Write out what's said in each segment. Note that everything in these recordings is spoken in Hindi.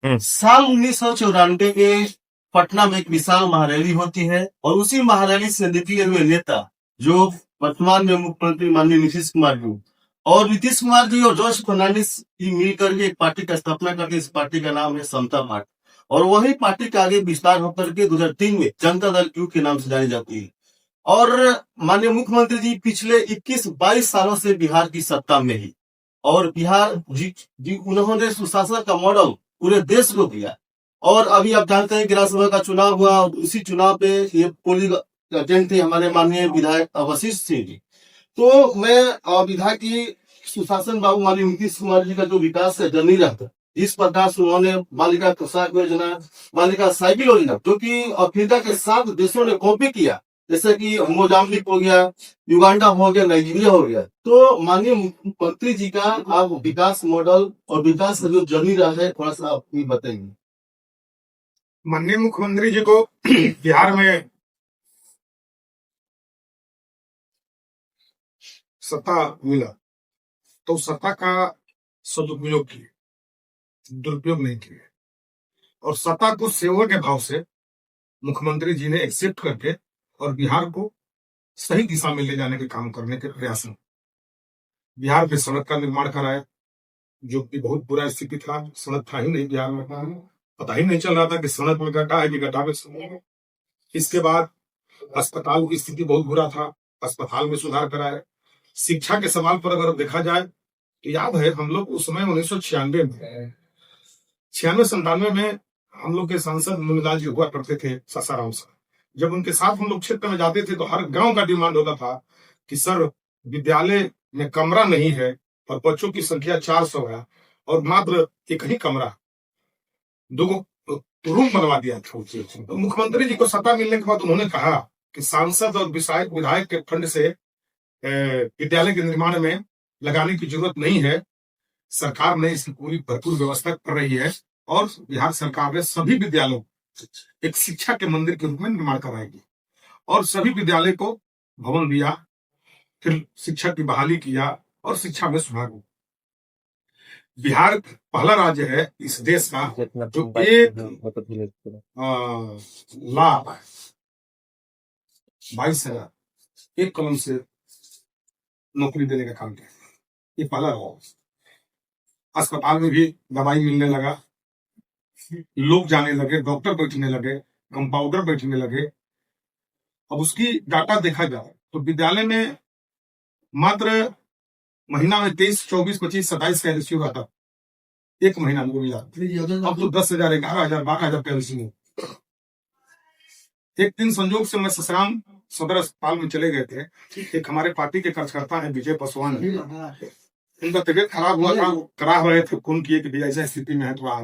साल 1994 में पटना में एक विशाल महारैली होती है और उसी महारैली से निकले हुए नेता जो वर्तमान में मुख्यमंत्री माननीय नीतीश कुमार जी और नीतीश कुमार जी और जॉर्ज फर्नांडिस की मिलकर के एक पार्टी का स्थापना करके इस पार्टी का नाम है समता पार्टी और वही पार्टी का आगे विस्तार होकर के 2003 में जनता दल यू के नाम से जानी जाती है। और माननीय मुख्यमंत्री जी पिछले 21-22 सालों से बिहार की सत्ता में ही और बिहार जी उन्होंने सुशासन का मॉडल पूरे देश को दिया। और अभी आप जानते हैं कि राज्यसभा का चुनाव हुआ और उसी चुनाव पे ये पोलिंग एजेंट थे हमारे माननीय विधायक वशिष्ठ सिंह जी। तो मैं विधायक की सुशासन बाबू माननीय नीतीश कुमार जी का जो विकास का जर्नी रहता इस प्रकार से उन्होंने बालिका पोशाक योजना, बालिका साइकिल योजना जो कि अफ्रीका के 7 देशों ने कॉपी किया, जैसे कि मोजाम्बिक हो गया, युगांडा हो गया, नाइजीरिया हो गया। तो माननीय मुख्यमंत्री जी का आप विकास मॉडल और विकास का जो जर्नी रहा है थोड़ा सा आप बताइए। माननीय मुख्यमंत्री जी को बिहार में सत्ता मिला तो सत्ता का सदुपयोग किए, दुरुपयोग नहीं किए और सत्ता को सेवा के भाव से मुख्यमंत्री जी ने एक्सेप्ट करके और बिहार को सही दिशा में ले जाने के काम करने के प्रयास में बिहार में सड़क का निर्माण कराया, जो कि बहुत बुरा स्थिति था। सड़क था ही नहीं बिहार में, पता ही नहीं चल रहा था कि सड़क में गड्ढा है कि गड्ढा में सड़क है। इसके बाद अस्पताल की स्थिति बहुत बुरा था, अस्पताल में सुधार कराया। शिक्षा के सवाल पर अगर देखा जाए तो याद है हम लोग उस समय 1996 में 96-97 में हम लोग के सांसद मुनीलाल जी हुआ करते थे सासाराम से। जब उनके साथ हम लोग क्षेत्र में जाते थे तो हर गांव का डिमांड होता था कि सर विद्यालय में कमरा नहीं है और बच्चों की संख्या 400 है और मात्र एक ही कमरा, 2 रूम बनवा दिया था। तो मुख्यमंत्री जी को सत्ता मिलने के बाद उन्होंने कहा कि सांसद और विधायक के फंड से विद्यालय के निर्माण में लगाने की जरूरत नहीं है, सरकार ने इसकी पूरी भरपूर व्यवस्था कर रही है और बिहार सरकार ने सभी विद्यालयों एक शिक्षा के मंदिर के रूप में निर्माण कराएगी और सभी विद्यालय को भवन दिया, फिर शिक्षा की बहाली किया और शिक्षा में सुधार हुआ। बिहार पहला राज्य है इस देश का जो 1,22,000 एक कलम से नौकरी देने का काम किया। ये पहला रहा। अस्पताल में भी दवाई मिलने लगा, लोग जाने लगे, डॉक्टर बैठने लगे, कंपाउंडर बैठने लगे। अब उसकी डाटा देखा जाए तो विद्यालय में मात्र महीना में 23, 24, 25, 27 का एलसीयू आता, एक महीना में मिला। अब तो 10,000, 11,000, 12,000 का एलसीयू। एक दिन संजोग से मैं ससराम सदर अस्पताल में चले गए थे। एक हमारे पार्टी के कार्यकर्ता है विजय पासवान, उनका तबियत खराब हुआ था, करा रहे थे, फोन किए कि भैया ऐसा स्थिति में है तो आ।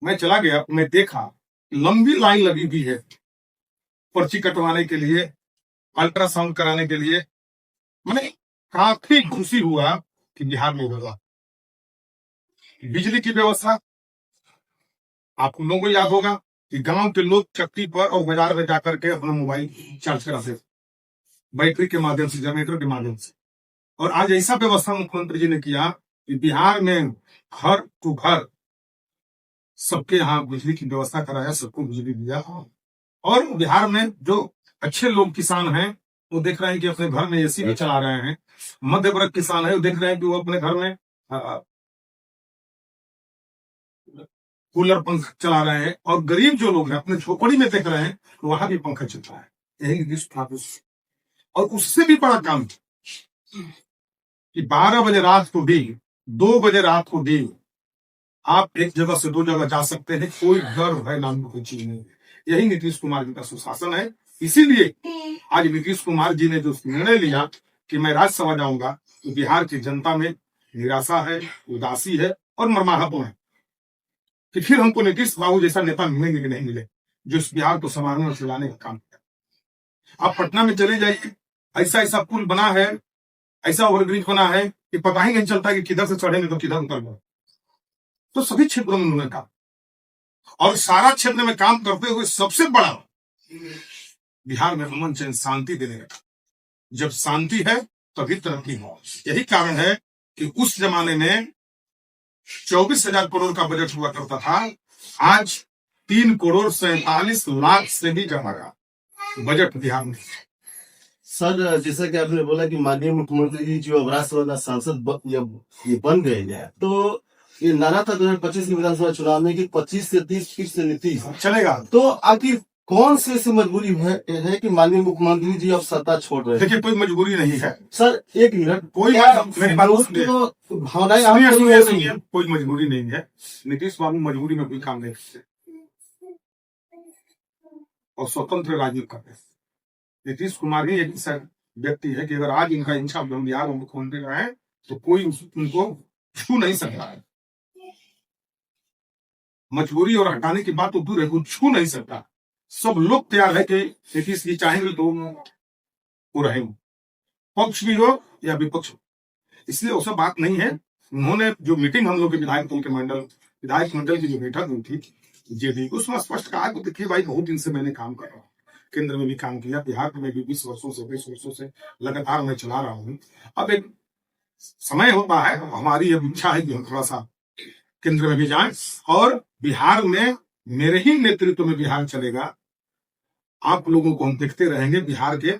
मैं चला गया, मैं देखा लंबी लाइन लगी हुई है पर्ची कटवाने के लिए, अल्ट्रासाउंड कराने के लिए। मैंने काफी खुशी हुआ कि बिहार में होगा। बिजली की व्यवस्था आप लोगों को याद होगा कि गांव के लोग चक्की पर और बाजार में जाकर के अपना मोबाइल चार्ज कराते थे बैटरी के माध्यम से, जनरेटर के माध्यम से। और आज ऐसा व्यवस्था मुख्यमंत्री जी ने किया कि बिहार में घर टू घर सबके यहाँ बिजली की व्यवस्था कराया, सबको बिजली दिया। और बिहार में जो अच्छे लोग किसान हैं वो देख रहे हैं कि अपने घर में एसी भी चला रहे हैं। मध्य वर्ग किसान है वो देख रहे हैं कि वो अपने घर में कूलर पंखा चला रहे हैं। और गरीब जो लोग हैं अपने झोपड़ी में देख रहे हैं तो वहां भी पंखा चल रहा है। यही नीतीश था। और उससे भी बड़ा काम कि 12 बजे रात को भी, 2 बजे रात को भी आप एक जगह से 2 जगह जा सकते हैं, कोई डर भय नाम की कोई चीज नहीं है। यही नीतीश कुमार जी का सुशासन है। इसीलिए आज नीतीश कुमार जी ने जो निर्णय लिया कि मैं राज्यसभा जाऊंगा तो बिहार की जनता में निराशा है, उदासी है और मर्माहतपन है कि फिर हमको नीतीश बाबू जैसा नेता मिलेंगे कि नहीं मिले जो इस बिहार को संभालने और चलाने का काम किया। आप पटना में चले जाइए, ऐसा ऐसा पुल बना है, ऐसा ओवरब्रिज बना है कि पता ही नहीं चलता कि किधर से चढ़ेंगे तो किधर उतर गए। तो सभी क्षेत्रों में उन्होंने काम और सारा क्षेत्र में काम करते हुए सबसे बड़ा बिहार में अमन चैन शांति देने का। जब शांति है तभी तरक्की हो। यही कारण है कि उस जमाने में 24,000 करोड़ का बजट हुआ करता था, आज 3,47,00,000 से भी ज्यादा का बजट बिहार में। सर जैसा कि आपने बोला कि माननीय मुख्यमंत्री जी जो अब राज्यसभा सांसद ये बन गए हैं, तो ये नारा था 2025 के विधानसभा चुनाव में कि 25 से 30 फिर से नीतीश चलेगा। तो आखिर कौन से ऐसी मजबूरी है कि माननीय मुख्यमंत्री जी अब सत्ता छोड़ रहे हैं? देखिए, कोई मजबूरी नहीं है सर, एक मिनट, कोई मेरी बात सुनिए। तो भावनाएं सुनिए, कोई मजबूरी नहीं है। नीतीश बाबू मजबूरी में कोई काम नहीं करते और स्वतंत्र राजनीति करते हैं। नीतीश कुमार ही एक ऐसा व्यक्ति है कि अगर आज इनका इच्छा बिहार में मुख्यमंत्री रहे तो कोई उनको छू नहीं सकता है। मजबूरी और हटाने की बात तो दूर है, कोई छू नहीं सकता। सब लोग तैयार है कि नीतीश जी चाहेंगे तो वो रहेंगे, पक्ष भी हो या विपक्ष हो। इसलिए वो सब बात नहीं है। उन्होंने जो मीटिंग हम लोग के विधायक मंडल की जो बैठक हुई थी जेडी, उसमें स्पष्ट कहा कि देखिए भाई, बहुत दिन से मैंने काम कर रहा हूँ, केंद्र में भी काम किया, बिहार में भी 20 वर्षों से लगातार मैं चला रहा हूँ। अब एक समय होता है, हमारी ये इच्छा है कि हम थोड़ा सा केंद्र में भी जाएं और बिहार में मेरे ही नेतृत्व में बिहार चलेगा। आप लोगों को हम देखते रहेंगे, बिहार के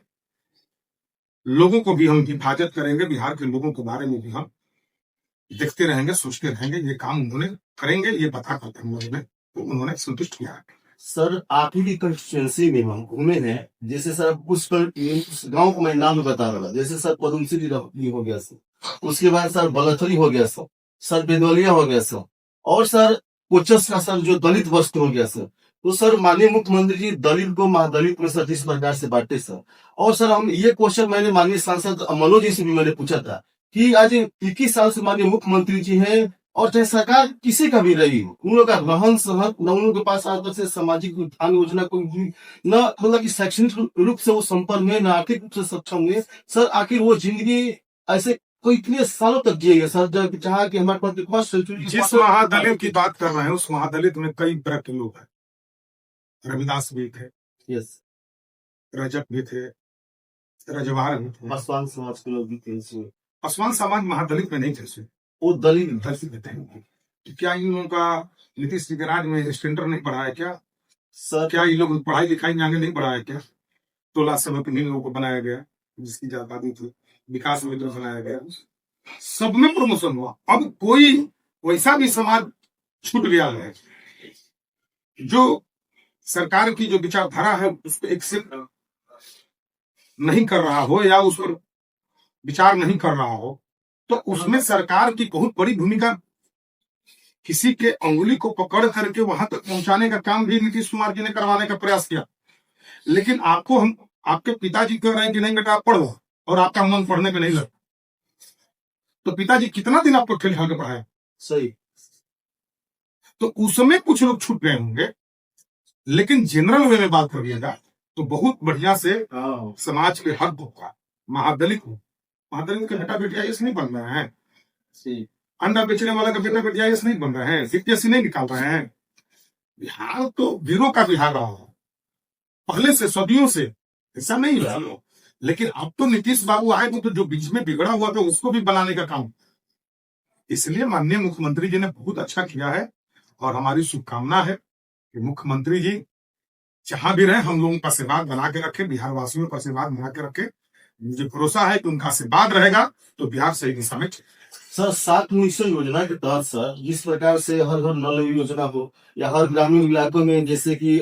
लोगों को भी हम हिफाजत करेंगे, बिहार के लोगों के बारे में भी हम देखते रहेंगे, सोचते रहेंगे। ये काम उन्होंने करेंगे, ये बता करते हम लोगों ने तो उन्होंने संतुष्ट किया। सर, आपकी कंस्टिट्यूंसी में हम घूमे हैं, जैसे सर उस गांव को मैं नाम बता रहा था, जैसे सर पदमसिरी हो गया सर, उसके बाद सर बलथरी हो गया सर बेदौलिया हो गया सर, और सर कोचस का सर जो दलित वस्त्र हो गया सर। तो सर माननीय मुख्यमंत्री जी दलित को महादलित में सर इस प्रकार से बांटे सर। और सर हम ये क्वेश्चन मैंने माननीय सांसद मनोज जी से भी मैंने पूछा था कि आज 21 साल से माननीय मुख्यमंत्री जी हैं और चाहे सरकार किसी का भी रही, उन लोग का रहन सहन न, उन लोगों के पास आज तक से सामाजिक उत्थान योजना कोई न, मतलब कि शैक्षणिक रूप से वो संपन्न हुए, न आर्थिक रूप से सक्षम हुए। सर आखिर वो जिंदगी ऐसे कोई इतने सालों तक जिएगा सर, जब जहाँ की हमारे पास जिस महादलित की बात कर रहे हैं उस महादलित में कई तरह के लोग हैं। रविदास भी थे, यस, रजक भी थे, रजवार भी थे, पासवान समाज के लोग भी थे इसमें। पासवान समाज महादलित में नहीं थे, वो दलित में थे। तो क्या इन लोगों का नीतीश जी के राज में स्टैंडर्ड नहीं बढ़ा है क्या सर? क्या ये लोग पढ़ाई लिखाई में आगे नहीं बढ़ा है क्या? 16 समय पे इन लोगों को बनाया गया, जिसकी आबादी थी, विकास मित्र बनाया गया, सब में प्रमोशन हुआ। अब कोई वैसा भी समाज छूट गया है जो सरकार की जो विचारधारा है उस पर एक्सेप्ट नहीं कर रहा हो या उस पर विचार नहीं कर रहा हो, तो उसमें सरकार की बहुत बड़ी भूमिका। किसी के अंगुली को पकड़ करके वहां तक पहुंचाने का काम भी नीतीश कुमार जी ने करवाने का प्रयास किया। लेकिन आपको हम आपके पिताजी कह रहे हैं कि नहीं बेटा आप पढ़ो, और आपका मन पढ़ने में नहीं लगता, तो पिताजी कितना दिन आपको खेल खा के पढ़ाया? सही। तो उसमें कुछ लोग छूट गए होंगे, लेकिन जनरल वे में बात करिएगा तो बहुत बढ़िया से समाज के हर वर्ग का महादलित के बेटा बेटिया ऐसे नहीं बन रहे हैं, अंडा बेचने वाला का बेटा बेटिया ऐसे नहीं बन रहे हैं, सीपीएससी नहीं निकाल रहे हैं। बिहार तो वीरों का बिहार रहा है पहले से, सदियों से, ऐसा नहीं है। लेकिन अब तो नीतीश बाबू आए तो जो बीच में बिगड़ा हुआ था उसको भी बनाने का काम, इसलिए माननीय मुख्यमंत्री जी ने बहुत अच्छा किया है। और हमारी शुभकामना है कि मुख्यमंत्री जी जहां भी रहे हम लोगों का आशीर्वाद बना के रखे, बिहार वासियों का आशीर्वाद बना के रखे। मुझे भरोसा है कि उनका आशीर्वाद रहेगा तो बिहार सही दिशा में। सर 7-19 योजना के तहत सर जिस प्रकार से हर घर नल योजना हो या हर ग्रामीण इलाकों में जैसे कि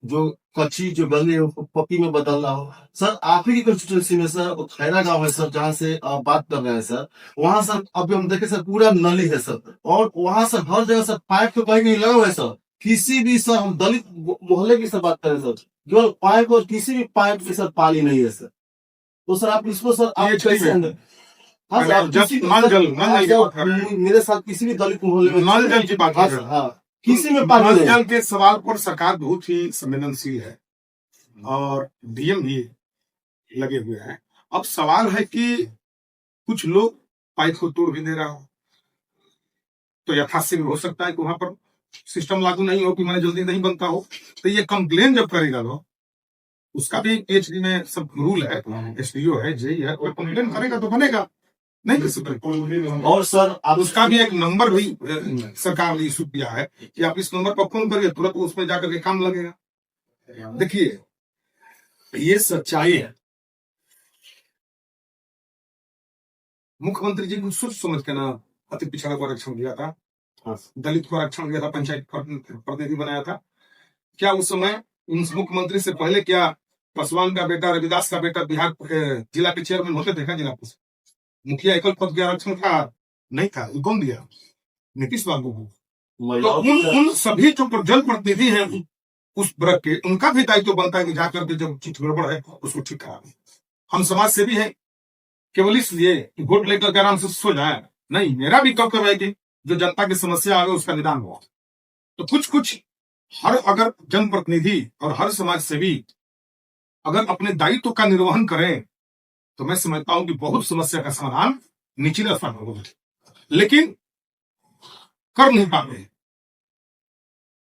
जो कच्ची जो गली है पक्की में बदलना हो, सर आप ही की कंस्टिट्यूंसी में सर खैरा गांव है सर, जहाँ से बात कर रहे हैं सर, वहाँ सर अभी हम देखे सर पूरा नली है सर, और वहाँ सर हर जगह सर पाइप तो कहीं नहीं लगा हुआ है सर। किसी भी सर हम दलित मोहल्ले की सर बात करें सर, केवल पाइप और किसी भी पाइप के सर पानी नहीं है सर। तो सर आप इसको सर आप कैसे मेरे साथ किसी भी दलित मोहल्ले में नल जल की बात कर, हाँ किसी में पानी नल जल के सवाल पर सरकार बहुत ही संवेदनशील है और डीएम भी लगे हुए हैं। अब सवाल है कि कुछ लोग पाइप को तोड़ भी दे रहा हो, तो यथाशीघ्र हो सकता है कि वहां पर सिस्टम लागू नहीं हो कि मैंने जल्दी नहीं बनता हो, तो ये कंप्लेन जब करेगा लोग, उसका भी पीएचडी में सब रूल है, एसडीओ है, जेई है, कोई कंप्लेन करेगा तो बनेगा। नहीं कर सकते। और सर आप उसका भी एक नंबर भी सरकार ने इशू किया है कि आप इस नंबर पर फोन करिए, तुरंत उसमें जाकर के काम लगेगा। देखिए, ये सच्चाई है। मुख्यमंत्री जी को सोच समझ के ना अति पिछड़ा को आरक्षण दिया था, दलित को आरक्षण दिया था, पंचायत प्रतिनिधि बनाया था। क्या उस समय उन मुख्यमंत्री से पहले क्या पासवान का बेटा, रविदास का बेटा बिहार जिला के चेयरमैन होते थे? जिला मुखिया एकल पद का आरक्षण था? नहीं था। कौन दिया? नीतीश बाबू को। तो उन सभी जो जनप्रतिनिधि हैं उस वर्ग के, उनका भी दायित्व बनता है कि जाकर के जब चीज गड़बड़ है उसको ठीक करा। हम समाज से भी है, केवल इसलिए कि वोट लेकर के आराम से सो जाए नहीं, मेरा भी कर्तव्य है कि जो जनता की समस्या आ गई उसका निदान हो। तो कुछ हर अगर जनप्रतिनिधि और हर समाज सेवी अगर अपने दायित्व का निर्वहन करें तो मैं समझता हूं कि बहुत समस्या का समाधान निचले स्तर पर होगा। लेकिन कर नहीं पाते हैं,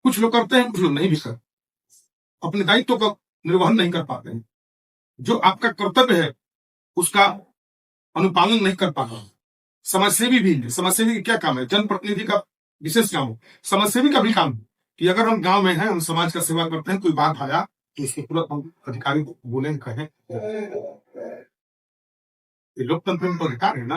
कुछ लोग करते हैं, कुछ लोग नहीं भी करते, अपने दायित्व का निर्वहन नहीं कर पाते हैं। जो आपका कर्तव्य है उसका अनुपालन नहीं कर पाता। समाजसेवी भी, समाजसेवी का क्या काम है? जनप्रतिनिधि का विशेष काम है, समाजसेवी का भी काम है कि अगर हम गांव में हैं, हम समाज का सेवा करते हैं, कोई बात आया तो इसको तुरंत हम अधिकारी को बोले, कहें। ये लोकतंत्र में तो अधिकार है ना।